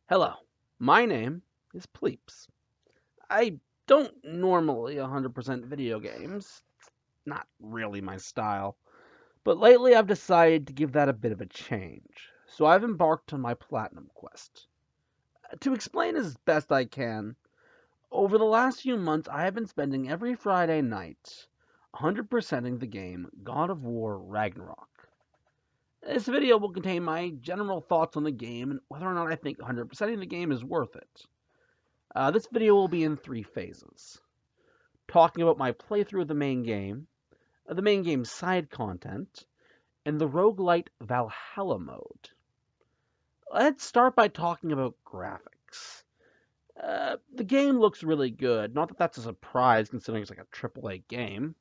Hello, my name is Pleeps. I don't normally 100% video games, not really my style, but lately I've decided to give that a bit of a change. So I've embarked on my Platinum quest. To explain as best I can, over the last few months I have been spending every Friday night 100%ing the game God of War Ragnarok. This video will contain my general thoughts on the game and whether or not I think 100%ing the game is worth it. This video will be in 3 phases. Talking about my playthrough of the main game's side content, and the roguelite Valhalla mode. Let's start by talking about graphics. The game looks really good, not that that's a surprise considering it's like a AAA game.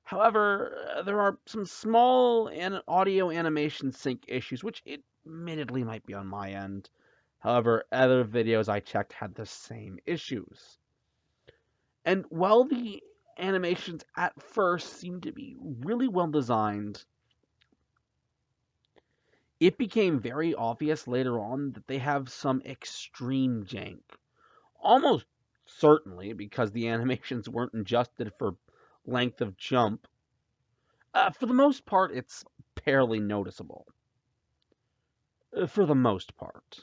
However, there are some small audio animation sync issues, which admittedly might be on my end. However, other videos I checked had the same issues. And while the animations at first seemed to be really well designed, it became very obvious later on that they have some extreme jank. Almost certainly because the animations weren't adjusted for length of jump. For the most part, it's barely noticeable. For the most part.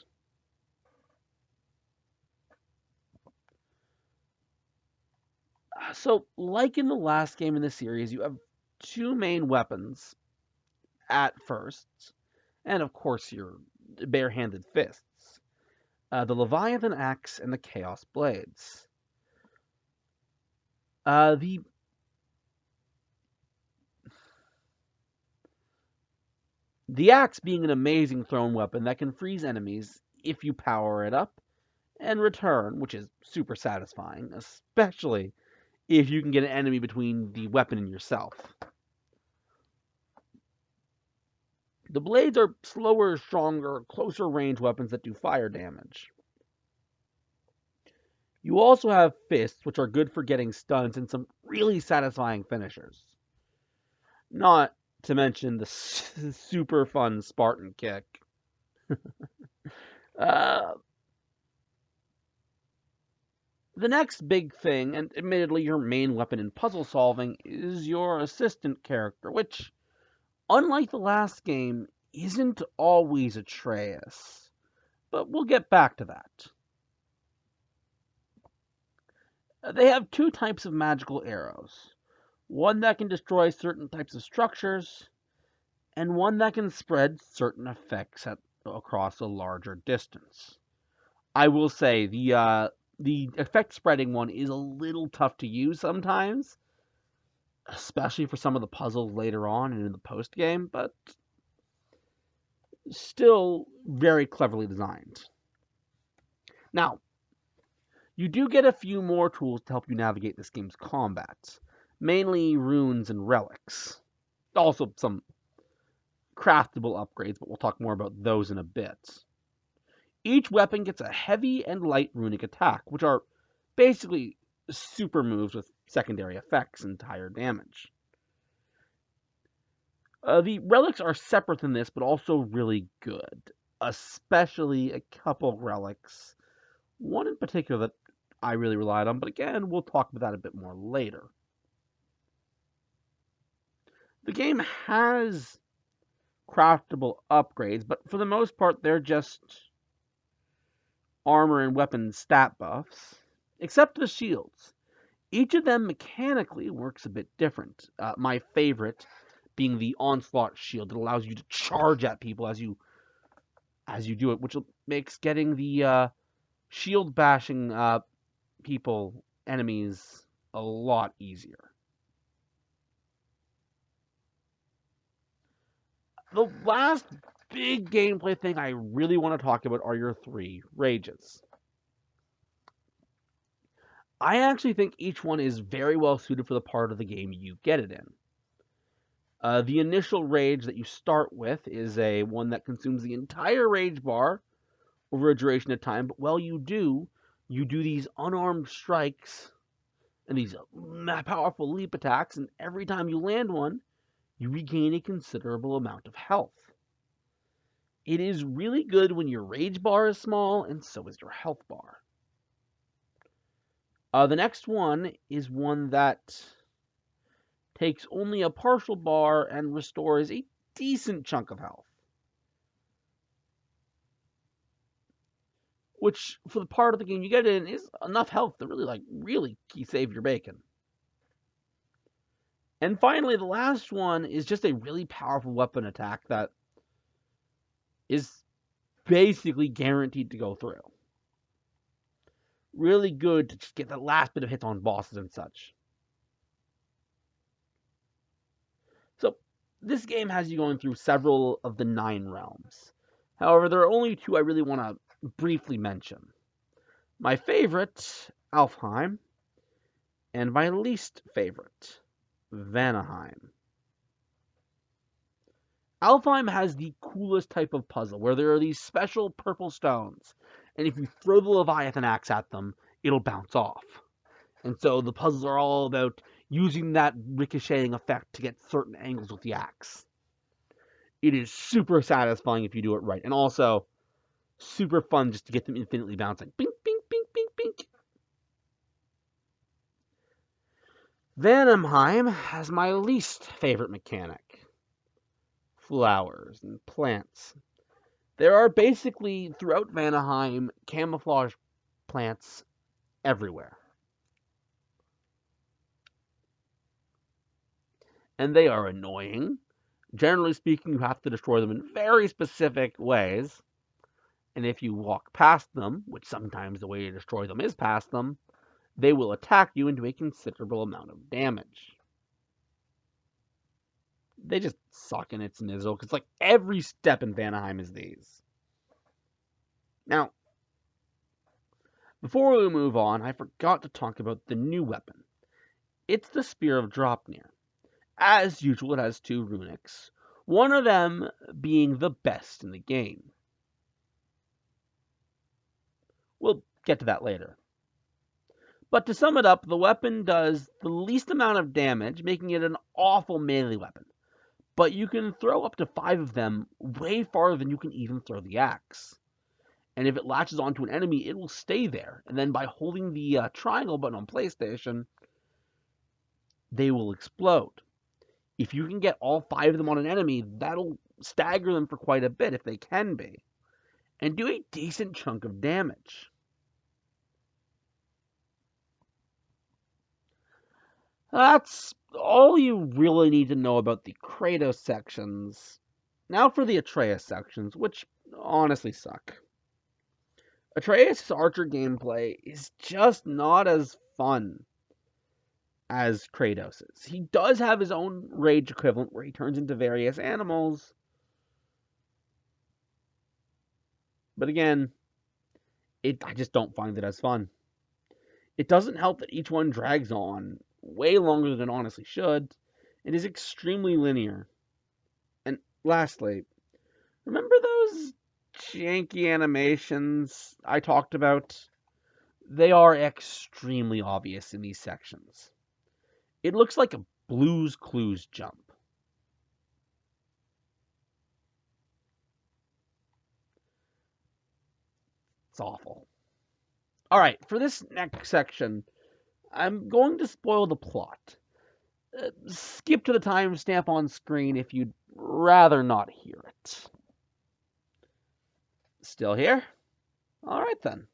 So, like in the last game in the series, you have two main weapons at first, and of course your bare-handed fists. The Leviathan Axe and the Chaos Blades. The axe being an amazing thrown weapon that can freeze enemies if you power it up and return, which is super satisfying, especially if you can get an enemy between the weapon and yourself. The blades are slower, stronger, closer range weapons that do fire damage. You also have fists, which are good for getting stuns and some really satisfying finishers. Not to mention the super fun Spartan kick. uh, the next big thing, and admittedly your main weapon in puzzle solving, is your assistant character, which, unlike the last game, isn't always Atreus. But we'll get back to that. They have two types of magical arrows. One that can destroy certain types of structures, and one that can spread certain effects across a larger distance. I will say the effect spreading one is a little tough to use sometimes, especially for some of the puzzles later on and in the post game, but still very cleverly designed. Now, you do get a few more tools to help you navigate this game's combat, mainly runes and relics. Also, some craftable upgrades, but we'll talk more about those in a bit. Each weapon gets a heavy and light runic attack, which are basically super moves with secondary effects and higher damage. The relics are separate than this, but also really good, especially a couple relics. One in particular that I really relied on, but again, we'll talk about that a bit more later. The game has craftable upgrades, but for the most part, they're just armor and weapon stat buffs, except the shields. Each of them mechanically works a bit different. My favorite being the Onslaught shield that allows you to charge at people as you do it, which makes getting the shield bashing enemies, a lot easier. The last big gameplay thing I really want to talk about are your 3 rages. I actually think each one is very well suited for the part of the game you get it in. The initial rage that you start with is one that consumes the entire rage bar over a duration of time, but while you do these unarmed strikes and these powerful leap attacks, and every time you land one, you regain a considerable amount of health. It is really good when your rage bar is small, and so is your health bar. The next one is one that takes only a partial bar and restores a decent chunk of health. Which, for the part of the game you get in, is enough health to really save your bacon. And finally, the last one is just a really powerful weapon attack that is basically guaranteed to go through. Really good to just get the last bit of hits on bosses and such. So, this game has you going through several of the 9 realms. However, there are only 2 I really want to briefly mention. My favorite, Alfheim, and my least favorite, Vanaheim. Alfheim has the coolest type of puzzle, where there are these special purple stones, and if you throw the Leviathan axe at them, it'll bounce off. And so the puzzles are all about using that ricocheting effect to get certain angles with the axe. It is super satisfying if you do it right, and also super fun just to get them infinitely bouncing. Bink, bink, bink, bink, bink. Vanaheim has my least favorite mechanic. Flowers and plants. There are basically, throughout Vanaheim, camouflage plants everywhere. And they are annoying. Generally speaking, you have to destroy them in very specific ways. And if you walk past them, which sometimes the way to destroy them is past them, they will attack you and do a considerable amount of damage. They just suck in its nizzle, because every step in Vanaheim is these. Now, before we move on, I forgot to talk about the new weapon. It's the Spear of Dropnir. As usual, it has 2 runics, one of them being the best in the game. We'll get to that later. But to sum it up, the weapon does the least amount of damage, making it an awful melee weapon. But you can throw up to 5 of them way farther than you can even throw the axe. And if it latches onto an enemy, it will stay there. And then by holding the triangle button on PlayStation, they will explode. If you can get all 5 of them on an enemy, that'll stagger them for quite a bit, if they can be, and do a decent chunk of damage. That's all you really need to know about the Kratos sections. Now for the Atreus sections, which honestly suck. Atreus' archer gameplay is just not as fun as Kratos's. He does have his own rage equivalent where he turns into various animals. But again, I just don't find it as fun. It doesn't help that each one drags on way longer than it honestly should. It is extremely linear. And lastly, remember those janky animations I talked about? They are extremely obvious in these sections. It looks like a Blue's Clues jump. It's awful. Alright, for this next section, I'm going to spoil the plot. Skip to the timestamp on screen if you'd rather not hear it. Still here? Alright then.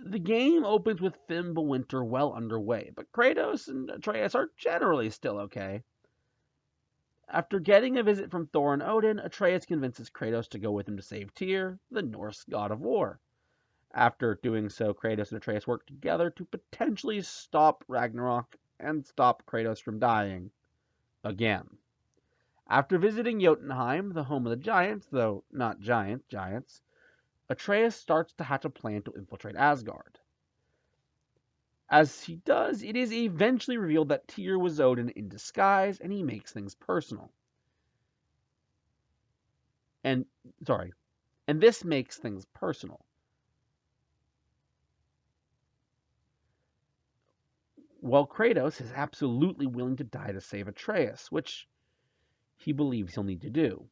The game opens with Fimbulwinter well underway, but Kratos and Atreus are generally still okay. After getting a visit from Thor and Odin, Atreus convinces Kratos to go with him to save Tyr, the Norse god of war. After doing so, Kratos and Atreus work together to potentially stop Ragnarok and stop Kratos from dying. Again. After visiting Jotunheim, the home of the giants, though not giants, Atreus starts to hatch a plan to infiltrate Asgard. As he does, it is eventually revealed that Tyr was Odin in disguise, and he makes things personal. And this makes things personal. While Kratos is absolutely willing to die to save Atreus, which he believes he'll need to do.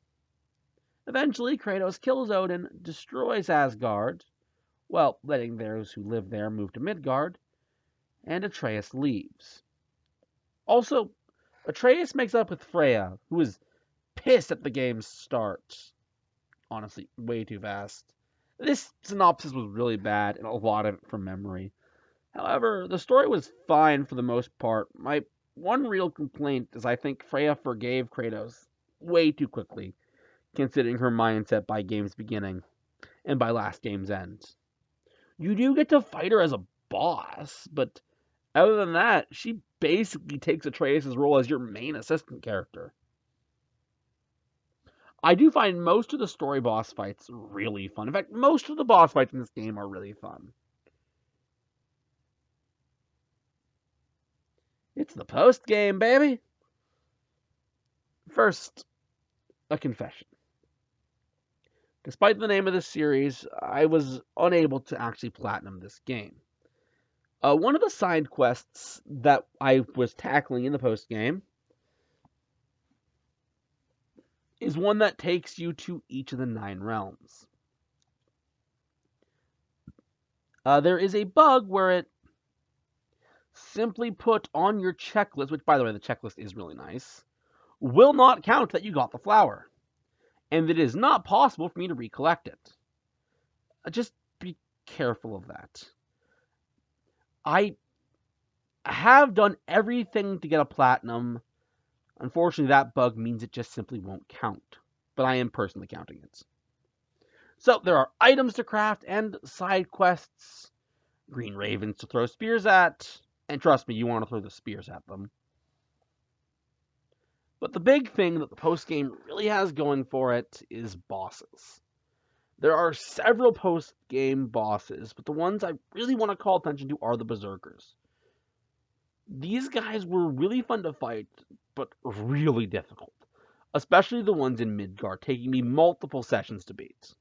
Eventually, Kratos kills Odin, destroys Asgard, well, letting those who live there move to Midgard, and Atreus leaves. Also, Atreus makes up with Freya, who is pissed at the game's start. Honestly, way too fast. This synopsis was really bad, and a lot of it from memory. However, the story was fine for the most part. My one real complaint is I think Freya forgave Kratos way too quickly, considering her mindset by game's beginning and by last game's end. You do get to fight her as a boss, but other than that, she basically takes Atreus' role as your main assistant character. I do find most of the story boss fights really fun. In fact, most of the boss fights in this game are really fun. It's the post game, baby! First, a confession. Despite the name of this series, I was unable to actually platinum this game. One of the side quests that I was tackling in the post game is one that takes you to each of the 9 realms. There is a bug where it simply put on your checklist, which, by the way, the checklist is really nice, will not count that you got the flower, and it is not possible for me to recollect it. Just be careful of that. I have done everything to get a platinum. Unfortunately, that bug means it just simply won't count, but I am personally counting it. So there are items to craft and side quests, green ravens to throw spears at, and trust me, you want to throw the spears at them. But the big thing that the post game really has going for it is bosses. There are several post game bosses, but the ones I really want to call attention to are the berserkers. These guys were really fun to fight, but really difficult, especially the ones in Midgard, taking me multiple sessions to beat.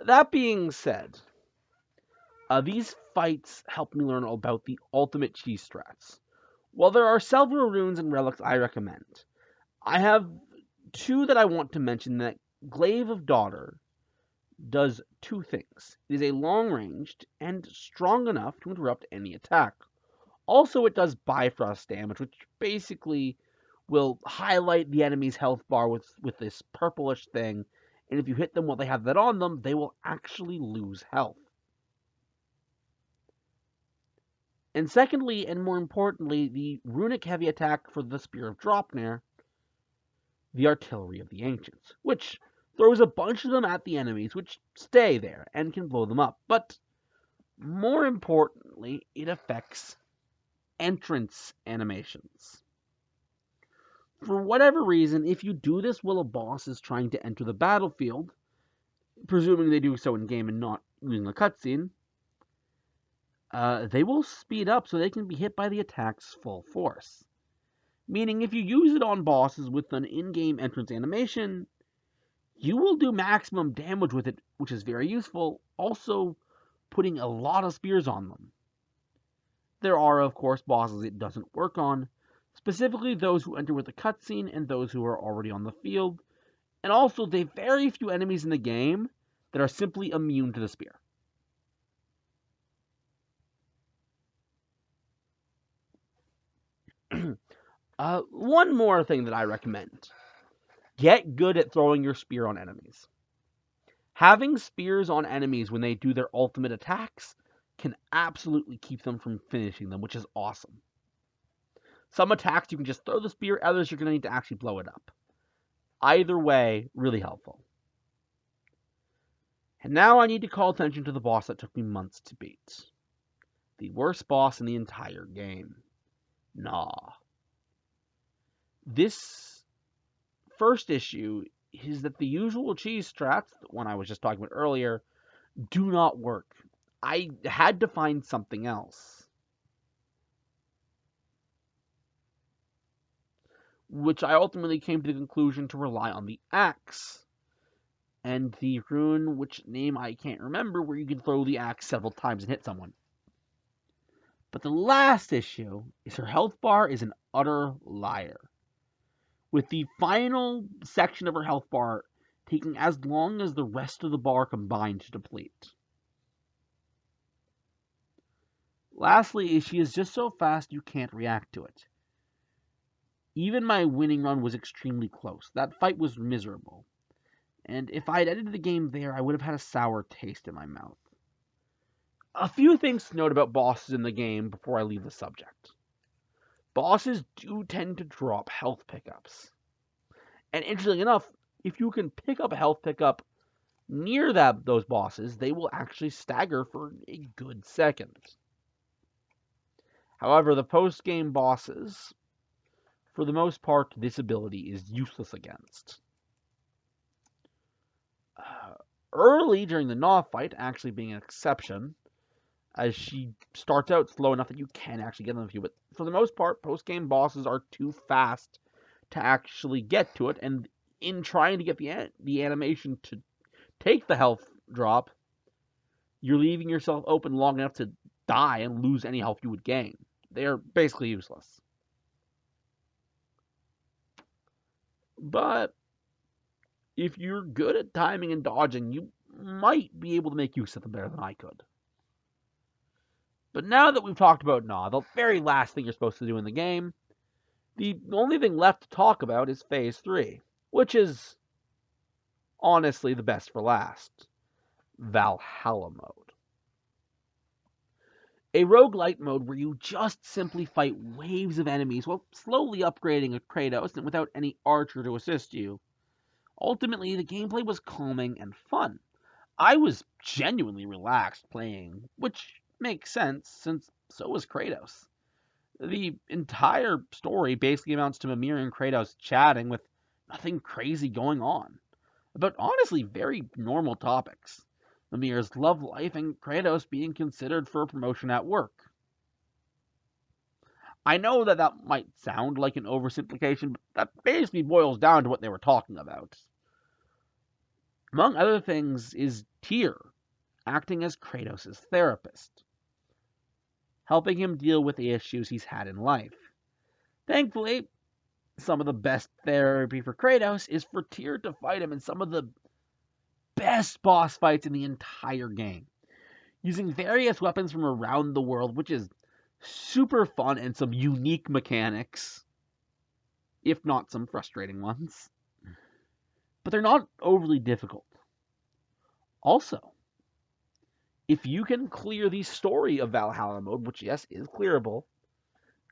That being said, these fights helped me learn about the ultimate cheese strats. While there are several runes and relics I recommend, I have 2 that I want to mention. That Glaive of Daughter does 2 things. It is a long-ranged and strong enough to interrupt any attack. Also, it does Bifrost damage, which basically will highlight the enemy's health bar with this purplish thing, and if you hit them while they have that on them, they will actually lose health. And secondly, and more importantly, the runic heavy attack for the Spear of Draupnir, the Artillery of the Ancients, which throws a bunch of them at the enemies, which stay there and can blow them up. But more importantly, it affects entrance animations. For whatever reason, if you do this while a boss is trying to enter the battlefield, presuming they do so in game and not using a cutscene, they will speed up so they can be hit by the attack's full force. Meaning, if you use it on bosses with an in-game entrance animation, you will do maximum damage with it, which is very useful, also putting a lot of spears on them. There are, of course, bosses it doesn't work on, specifically those who enter with a cutscene and those who are already on the field, and also the very few enemies in the game that are simply immune to the spear. One more thing that I recommend. Get good at throwing your spear on enemies. Having spears on enemies when they do their ultimate attacks can absolutely keep them from finishing them, which is awesome. Some attacks you can just throw the spear, others you're going to need to actually blow it up. Either way, really helpful. And now I need to call attention to the boss that took me months to beat. The worst boss in the entire game. Nah. This first issue is that the usual cheese strats, the one I was just talking about earlier, do not work. I had to find something else, which I ultimately came to the conclusion to rely on the axe and the rune, which name I can't remember, where you can throw the axe several times and hit someone. But the last issue is her health bar is an utter liar. with the final section of her health bar taking as long as the rest of the bar combined to deplete. Lastly, she is just so fast you can't react to it. Even my winning run was extremely close. That fight was miserable. And if I had ended the game there, I would have had a sour taste in my mouth. A few things to note about bosses in the game before I leave the subject. Bosses do tend to drop health pickups. And interestingly enough, if you can pick up a health pickup near those bosses, they will actually stagger for a good second. However, the post-game bosses, for the most part, this ability is useless against. Early during the Gnaw fight actually being an exception, as she starts out slow enough that you can actually get them a few, but for the most part, post-game bosses are too fast to actually get to it, and in trying to get the animation to take the health drop, you're leaving yourself open long enough to die and lose any health you would gain. They are basically useless. But if you're good at timing and dodging, you might be able to make use of them better than I could. But now that we've talked about Gnaw, the very last thing you're supposed to do in the game, the only thing left to talk about is Phase 3, which is honestly the best for last. Valhalla mode. A roguelite mode where you just simply fight waves of enemies while slowly upgrading a Kratos and without any archer to assist you. Ultimately, the gameplay was calming and fun. I was genuinely relaxed playing, which makes sense since so was Kratos. The entire story basically amounts to Mimir and Kratos chatting with nothing crazy going on about honestly very normal topics. Mimir's love life and Kratos being considered for a promotion at work. I know that might sound like an oversimplification, but that basically boils down to what they were talking about. Among other things is Tyr acting as Kratos' therapist, helping him deal with the issues he's had in life. Thankfully, some of the best therapy for Kratos is for Tyr to fight him in some of the best boss fights in the entire game, using various weapons from around the world, which is super fun and some unique mechanics, if not some frustrating ones. But they're not overly difficult. Also, if you can clear the story of Valhalla mode, which yes is clearable,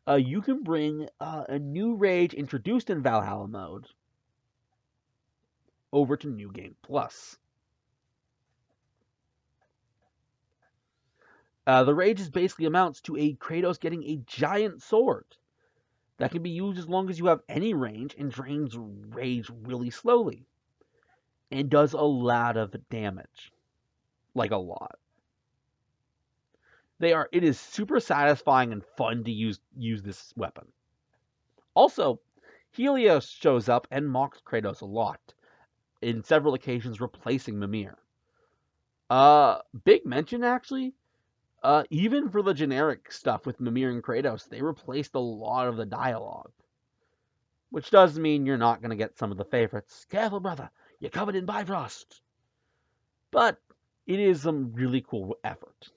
you can bring a new rage introduced in Valhalla mode over to New Game Plus. The rage basically amounts to a Kratos getting a giant sword that can be used as long as you have any range and drains rage really slowly and does a lot of damage, like a lot. It is super satisfying and fun to use this weapon. Also, Helios shows up and mocks Kratos a lot, in several occasions replacing Mimir. Big mention actually. Even for the generic stuff with Mimir and Kratos, they replaced a lot of the dialogue. Which does mean you're not going to get some of the favorites. Careful, brother, you're covered in Bifrost. But it is some really cool effort.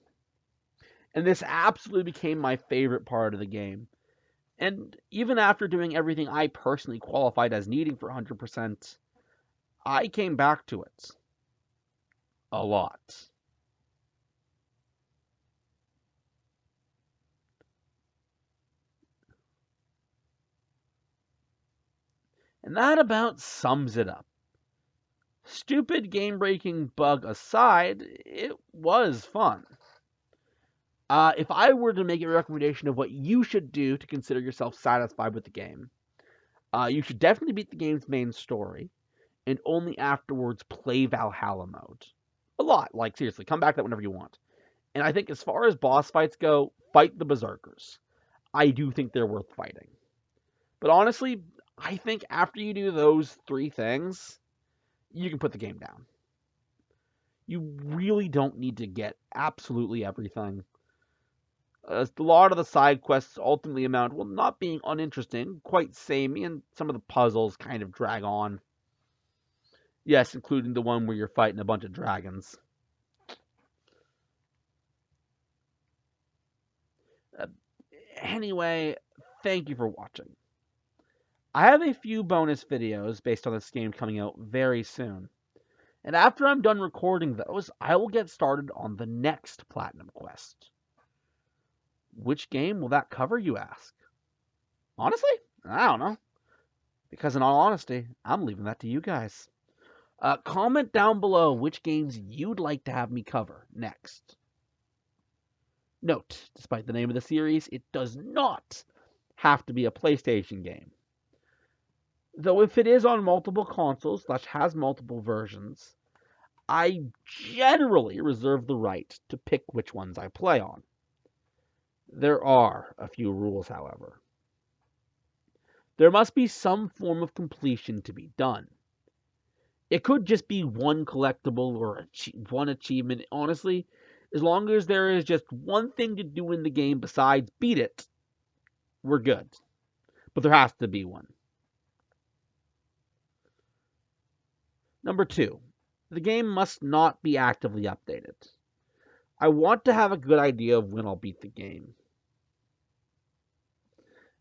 And this absolutely became my favorite part of the game. And even after doing everything I personally qualified as needing for 100%, I came back to it a lot. And that about sums it up. Stupid game-breaking bug aside, it was fun. If I were to make a recommendation of what you should do to consider yourself satisfied with the game, you should definitely beat the game's main story, and only afterwards play Valhalla mode. A lot, like seriously, come back to that whenever you want. And I think as far as boss fights go, fight the Berserkers. I do think they're worth fighting. But honestly, I think after you do those three things, you can put the game down. You really don't need to get absolutely everything. A lot of the side quests ultimately amount, well, not being uninteresting, quite samey, and some of the puzzles kind of drag on. Yes, including the one where you're fighting a bunch of dragons. Uh, anyway, thank you for watching. I have a few bonus videos based on this game coming out very soon. And after I'm done recording those, I will get started on the next Platinum Quest. Which game will that cover, you ask? Honestly, I don't know. Because in all honesty, I'm leaving that to you guys. Comment down below which games you'd like to have me cover next. Note, despite the name of the series, it does not have to be a PlayStation game. Though if it is on multiple consoles / has multiple versions, I generally reserve the right to pick which ones I play on. There are a few rules, however. There must be some form of completion to be done. It could just be one collectible or one achievement. Honestly, as long as there is just one thing to do in the game besides beat it, we're good. But there has to be one. Number 2, the game must not be actively updated. I want to have a good idea of when I'll beat the game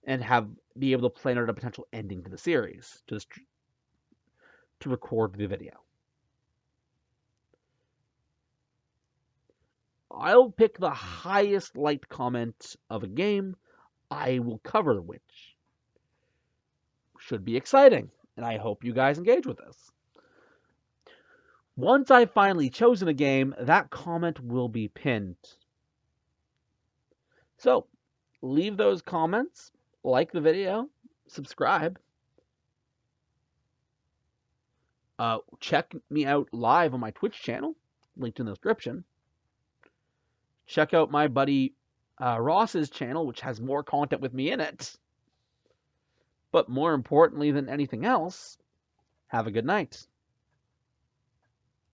and be able to plan out a potential ending to the series to record the video. I'll pick the highest liked comment of a game. I will cover which. Should be exciting, and I hope you guys engage with this. Once I've finally chosen a game, that comment will be pinned. So, leave those comments, like the video, subscribe. Check me out live on my Twitch channel, linked in the description. Check out my buddy Ross's channel, which has more content with me in it. But more importantly than anything else, have a good night.